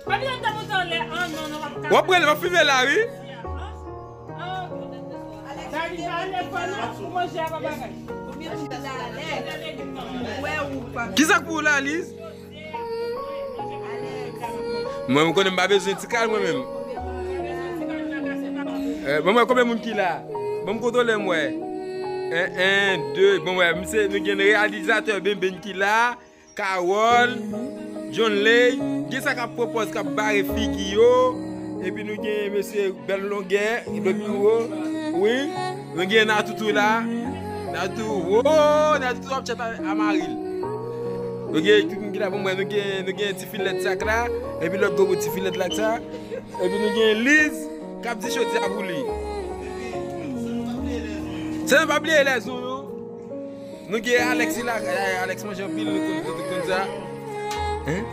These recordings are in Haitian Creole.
On prend le fumer là, oui. Qui ça pour là, Lise? Moi, je connais pas besoin de tical moi-même. Bon, combien de monde qui là? Bon, contrôle moi. 1, 2, bon, ouais, monsieur, nous avons un réalisateur Ben qui là, Carole, John Lay, qui ça qui propose qui barre figure, et puis nous avons monsieur Bellonguer, oui, nous avons Natoutou là, Natou, oh, Natou à Maril. Nous avons un petit filet de sac là, et puis l'autre petit filet de là, et puis nous avons Lise, qui a dit chose à vous. C'est pas oublier les autres. Nous avons Alex là, Alex mange un pile, nous comme ça. Hein?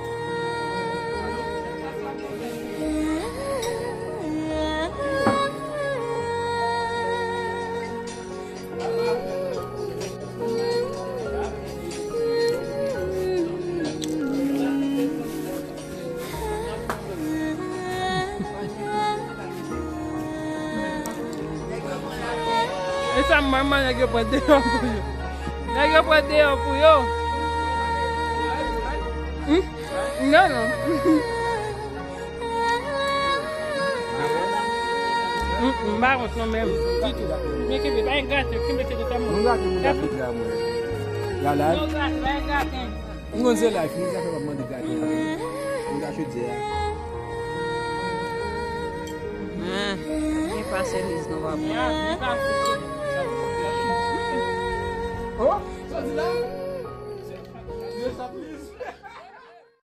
Essa mamãe aqui para Deus. Aqui para Deus, fui eu. Não, não. Vamos, não mesmo. Minha que vai gato, que me tira também. Não gato, não gato, já mulher. Já lá. Não gato, vai gato. Não sei lá, não gato para mandar gato. Não gato dizer. Quem passa eles não vão. Oh,